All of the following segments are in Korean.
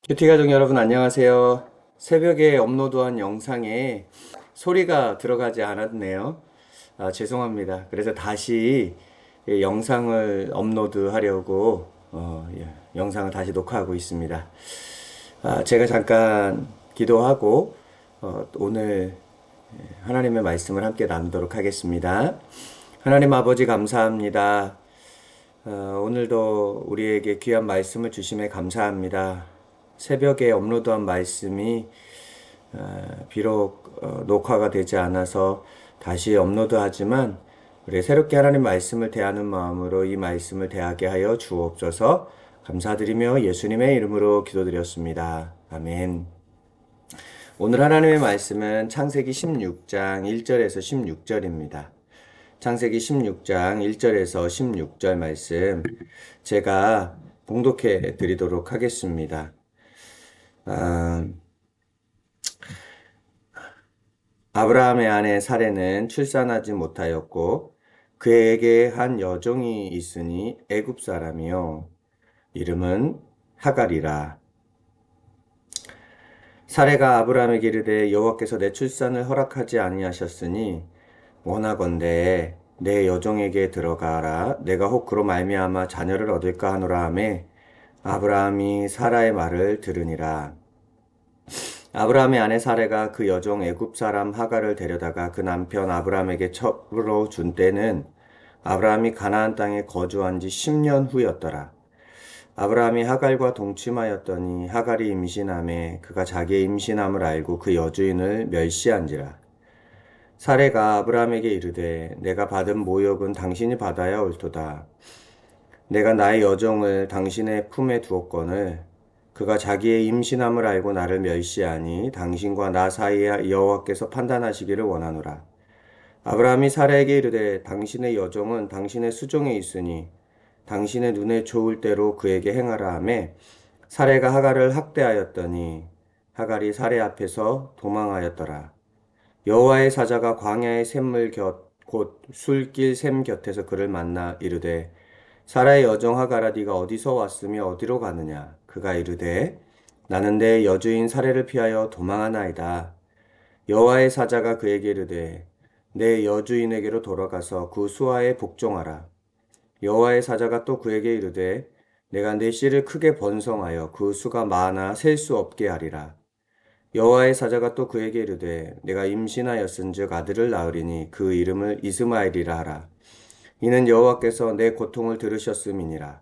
큐티 가족 여러분 안녕하세요. 새벽에 업로드한 영상에 소리가 들어가지 않았네요. 죄송합니다. 그래서 다시 영상을 업로드하려고 영상을 다시 녹화하고 있습니다. 제가 잠깐 기도하고 오늘 하나님의 말씀을 함께 나누도록 하겠습니다. 하나님 아버지 감사합니다. 오늘도 우리에게 귀한 말씀을 주심에 감사합니다. 새벽에 업로드한 말씀이 비록 녹화가 되지 않아서 다시 업로드하지만 우리 새롭게 하나님 말씀을 대하는 마음으로 이 말씀을 대하게 하여 주옵소서. 감사드리며 예수님의 이름으로 기도드렸습니다. 아멘. 오늘 하나님의 말씀은 창세기 16장 1절에서 16절입니다. 창세기 16장 1절에서 16절 말씀 제가 봉독해 드리도록 하겠습니다. 아브라함의 아내 사레는 출산하지 못하였고 그에게 한 여종이 있으니 애굽 사람이요 이름은 하갈이라. 사레가 아브라함에게 이르되 여호와께서 내 출산을 허락하지 아니하셨으니 원하건대 내 여종에게 들어가라. 내가 혹 그로 말미암아 자녀를 얻을까 하노라 하매 아브라함이 사라의 말을 들으니라. 아브라함의 아내 사레가 그 여종 애굽 사람 하갈을 데려다가 그 남편 아브라함에게 첩으로 준 때는 아브라함이 가나안 땅에 거주한 지 10년 후였더라. 아브라함이 하갈과 동침하였더니 하갈이 임신하매 그가 자기의 임신함을 알고 그 여주인을 멸시한지라. 사레가 아브라함에게 이르되 내가 받은 모욕은 당신이 받아야 옳도다. 내가 나의 여종을 당신의 품에 두었거늘 그가 자기의 임신함을 알고 나를 멸시하니 당신과 나 사이에 여호와께서 판단하시기를 원하노라. 아브라함이 사라에게 이르되 당신의 여종은 당신의 수종에 있으니 당신의 눈에 좋을 대로 그에게 행하라 하매 사레가 하갈을 학대하였더니 하갈이 사레 앞에서 도망하였더라. 여호와의 사자가 광야의 샘물 곁 곧 술길 샘 곁에서 그를 만나 이르되 사라의 여종 하갈아 네가 어디서 왔으며 어디로 가느냐. 그가 이르되 나는 내 여주인 사레를 피하여 도망하나이다. 여호와의 사자가 그에게 이르되 내 여주인에게로 돌아가서 그 수하에 복종하라. 여호와의 사자가 또 그에게 이르되 내가 내 씨를 크게 번성하여 그 수가 많아 셀 수 없게 하리라. 여호와의 사자가 또 그에게 이르되 내가 임신하였은즉 아들을 낳으리니 그 이름을 이스마엘이라 하라. 이는 여호와께서 내 고통을 들으셨음이니라.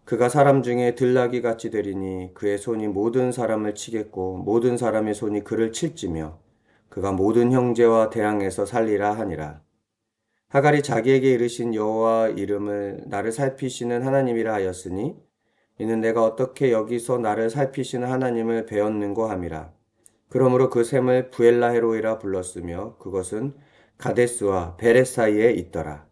그가 사람 중에 들나귀 같이 되리니 그의 손이 모든 사람을 치겠고 모든 사람의 손이 그를 칠지며 그가 모든 형제와 대항해서 살리라 하니라. 하갈이 자기에게 이르신 여호와 이름을 나를 살피시는 하나님이라 하였으니 이는 내가 어떻게 여기서 나를 살피시는 하나님을 배웠는고 함이라. 그러므로 그 샘을 부엘라헤로이라 불렀으며 그것은 가데스와 베렛 사이에 있더라.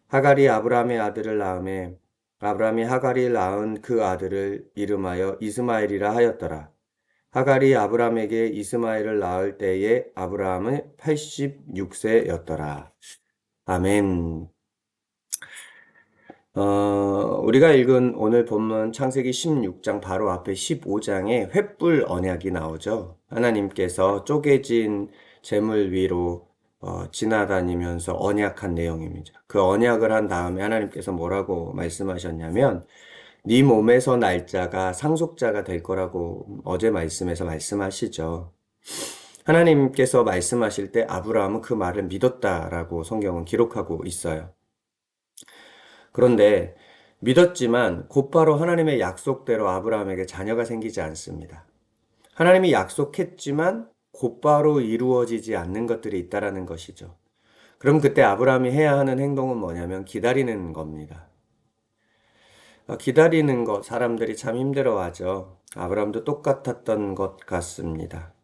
하갈이 아브라함의 아들을 낳음에 아브라함이 하갈이 낳은 그 아들을 이름하여 이스마엘이라 하였더라. 하갈이 아브라함에게 이스마엘을 낳을 때에 아브라함은 86세였더라. 아멘. 우리가 읽은 오늘 본문 창세기 16장 바로 앞에 15장에 횃불 언약이 나오죠. 하나님께서 쪼개진 재물 위로 지나다니면서 언약한 내용입니다. 그 언약을 한 다음에 하나님께서 뭐라고 말씀하셨냐면 네 몸에서 날 자가 상속자가 될 거라고 어제 말씀에서 말씀하시죠. 하나님께서 말씀하실 때 아브라함은 그 말을 믿었다라고 성경은 기록하고 있어요. 그런데 믿었지만 곧바로 하나님의 약속대로 아브라함에게 자녀가 생기지 않습니다. 하나님이 약속했지만 곧바로 이루어지지 않는 것들이 있다라는 것이죠. 그럼 그때 아브라함이 해야 하는 행동은 뭐냐면 기다리는 겁니다. 기다리는 것 사람들이 참 힘들어하죠. 아브라함도 똑같았던 것 같습니다.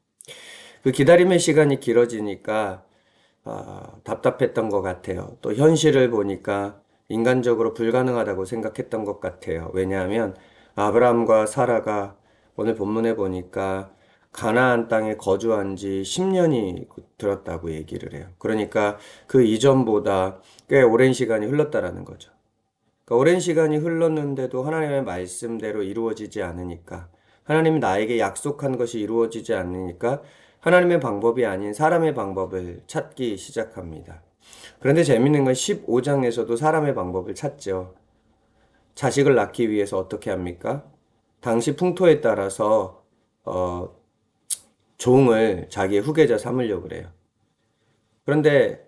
그 기다림의 시간이 길어지니까 답답했던 것 같아요. 또 현실을 보니까 인간적으로 불가능하다고 생각했던 것 같아요. 왜냐하면 아브라함과 사라가 오늘 본문에 보니까 가나안 땅에 거주한 지 10년이 들었다고 얘기를 해요. 그러니까 그 이전보다 꽤 오랜 시간이 흘렀다라는 거죠. 그러니까 오랜 시간이 흘렀는데도 하나님의 말씀대로 이루어지지 않으니까 하나님이 나에게 약속한 것이 이루어지지 않으니까 하나님의 방법이 아닌 사람의 방법을 찾기 시작합니다. 그런데 재밌는 건 15장에서도 사람의 방법을 찾죠. 자식을 낳기 위해서 어떻게 합니까? 당시 풍토에 따라서 어, 종을 자기의 후계자 삼으려고 그래요. 그런데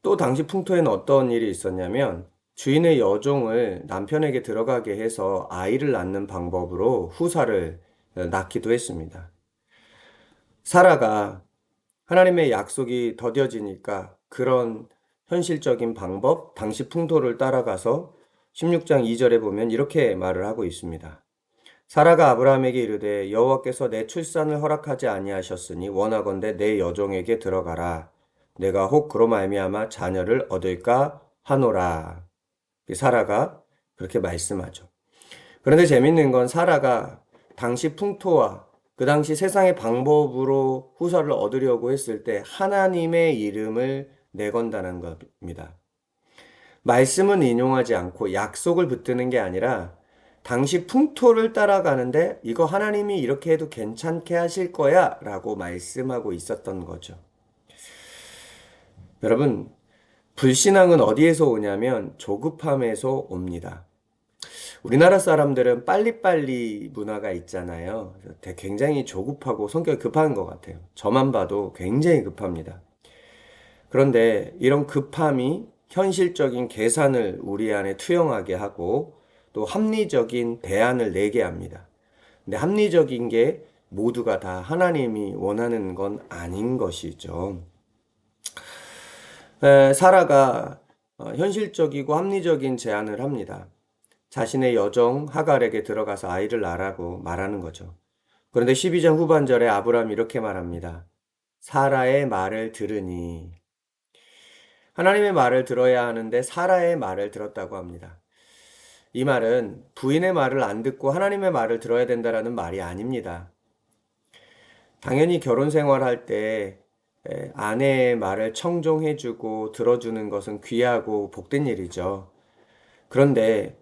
또 당시 풍토에는 어떤 일이 있었냐면 주인의 여종을 남편에게 들어가게 해서 아이를 낳는 방법으로 후사를 낳기도 했습니다. 사라가 하나님의 약속이 더뎌지니까 그런 현실적인 방법, 당시 풍토를 따라가서 16장 2절에 보면 이렇게 말을 하고 있습니다. 사라가 아브라함에게 이르되 여호와께서 내 출산을 허락하지 아니하셨으니 원하건대 내 여종에게 들어가라. 내가 혹 그로 말미암아 자녀를 얻을까 하노라. 사라가 그렇게 말씀하죠. 그런데 재밌는 건 사라가 당시 풍토와 그 당시 세상의 방법으로 후사를 얻으려고 했을 때 하나님의 이름을 내건다는 겁니다. 말씀은 인용하지 않고 약속을 붙드는 게 아니라 당시 풍토를 따라가는데 이거 하나님이 이렇게 해도 괜찮게 하실 거야 라고 말씀하고 있었던 거죠. 여러분, 불신앙은 어디에서 오냐면 조급함에서 옵니다. 우리나라 사람들은 빨리빨리 문화가 있잖아요. 굉장히 조급하고 성격이 급한 것 같아요. 저만 봐도 굉장히 급합니다. 그런데 이런 급함이 현실적인 계산을 우리 안에 투영하게 하고 또 합리적인 대안을 내게 합니다. 근데 합리적인 게 모두가 다 하나님이 원하는 건 아닌 것이죠. 사라가 현실적이고 합리적인 제안을 합니다. 자신의 여종 하갈에게 들어가서 아이를 낳으라고 말하는 거죠. 그런데 12장 후반절에 아브라함이 이렇게 말합니다. 사라의 말을 들으니 하나님의 말을 들어야 하는데 사라의 말을 들었다고 합니다. 이 말은 부인의 말을 안 듣고 하나님의 말을 들어야 된다라는 말이 아닙니다. 당연히 결혼 생활할 때 아내의 말을 청종해주고 들어주는 것은 귀하고 복된 일이죠. 그런데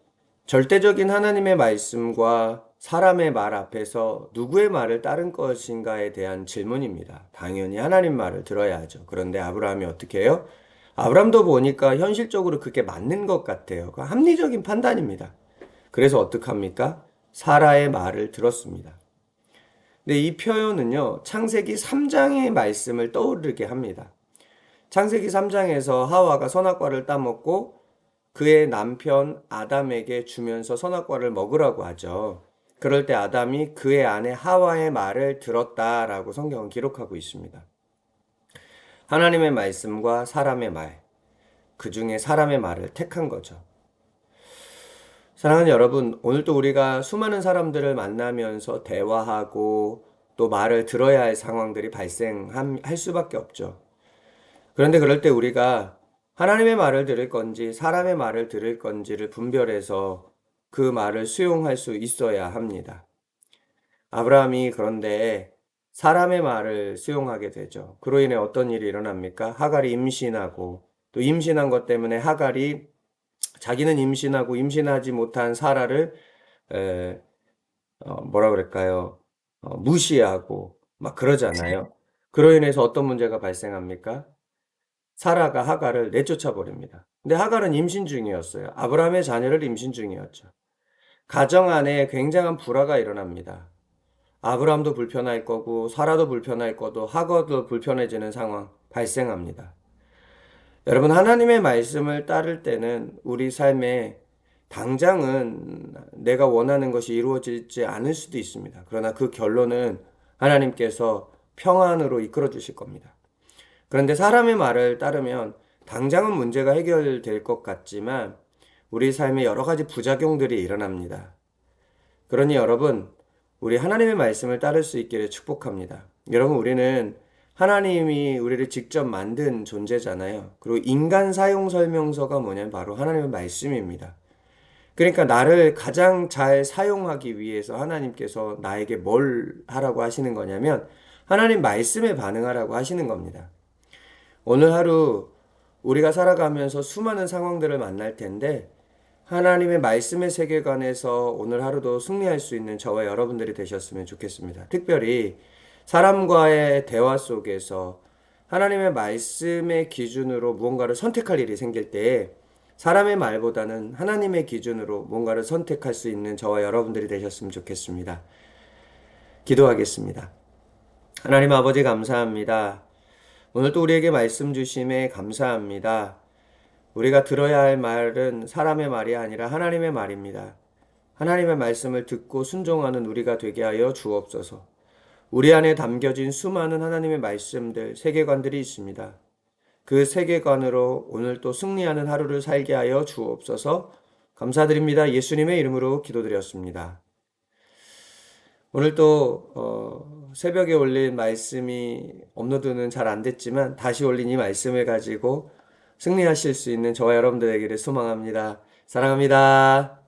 절대적인 하나님의 말씀과 사람의 말 앞에서 누구의 말을 따른 것인가에 대한 질문입니다. 당연히 하나님 말을 들어야 하죠. 그런데 아브라함이 어떻게 해요? 아브라함도 보니까 현실적으로 그게 맞는 것 같아요. 그 합리적인 판단입니다. 그래서 어떡합니까? 사라의 말을 들었습니다. 근데 이 표현은요, 창세기 3장의 말씀을 떠오르게 합니다. 창세기 3장에서 하와가 선악과를 따먹고 그의 남편 아담에게 주면서 선악과를 먹으라고 하죠. 그럴 때 아담이 그의 아내 하와의 말을 들었다라고 성경은 기록하고 있습니다. 하나님의 말씀과 사람의 말, 그 중에 사람의 말을 택한 거죠. 사랑하는 여러분, 오늘도 우리가 수많은 사람들을 만나면서 대화하고 또 말을 들어야 할 상황들이 발생할 수밖에 없죠. 그런데 그럴 때 우리가 하나님의 말을 들을 건지 사람의 말을 들을 건지를 분별해서 그 말을 수용할 수 있어야 합니다. 아브라함이 그런데 사람의 말을 수용하게 되죠. 그로 인해 어떤 일이 일어납니까? 하갈이 임신하고 또 임신한 것 때문에 하갈이 자기는 임신하고 임신하지 못한 사라를 에, 뭐라 그럴까요? 무시하고 막 그러잖아요. 그로 인해서 어떤 문제가 발생합니까? 사라가 하갈을 내쫓아 버립니다. 근데 하갈은 임신 중이었어요. 아브라함의 자녀를 임신 중이었죠. 가정 안에 굉장한 불화가 일어납니다. 아브라함도 불편할 거고 사라도 불편할 거고 하갈도 불편해지는 상황 발생합니다. 여러분, 하나님의 말씀을 따를 때는 우리 삶에 당장은 내가 원하는 것이 이루어지지 않을 수도 있습니다. 그러나 그 결론은 하나님께서 평안으로 이끌어 주실 겁니다. 그런데 사람의 말을 따르면 당장은 문제가 해결될 것 같지만 우리 삶에 여러 가지 부작용들이 일어납니다. 그러니 여러분, 우리 하나님의 말씀을 따를 수 있기를 축복합니다. 여러분, 우리는 하나님이 우리를 직접 만든 존재잖아요. 그리고 인간 사용 설명서가 뭐냐면 바로 하나님의 말씀입니다. 그러니까 나를 가장 잘 사용하기 위해서 하나님께서 나에게 뭘 하라고 하시는 거냐면 하나님 말씀에 반응하라고 하시는 겁니다. 오늘 하루 우리가 살아가면서 수많은 상황들을 만날 텐데 하나님의 말씀의 세계관에서 오늘 하루도 승리할 수 있는 저와 여러분들이 되셨으면 좋겠습니다. 특별히 사람과의 대화 속에서 하나님의 말씀의 기준으로 무언가를 선택할 일이 생길 때 사람의 말보다는 하나님의 기준으로 뭔가를 선택할 수 있는 저와 여러분들이 되셨으면 좋겠습니다. 기도하겠습니다. 하나님 아버지 감사합니다. 오늘 또 우리에게 말씀 주심에 감사합니다. 우리가 들어야 할 말은 사람의 말이 아니라 하나님의 말입니다. 하나님의 말씀을 듣고 순종하는 우리가 되게 하여 주옵소서. 우리 안에 담겨진 수많은 하나님의 말씀들, 세계관들이 있습니다. 그 세계관으로 오늘 또 승리하는 하루를 살게 하여 주옵소서. 감사드립니다. 예수님의 이름으로 기도드렸습니다. 오늘 또 새벽에 올린 말씀이 업로드는 잘 안 됐지만 다시 올린 이 말씀을 가지고 승리하실 수 있는 저와 여러분들 되기를 소망합니다. 사랑합니다.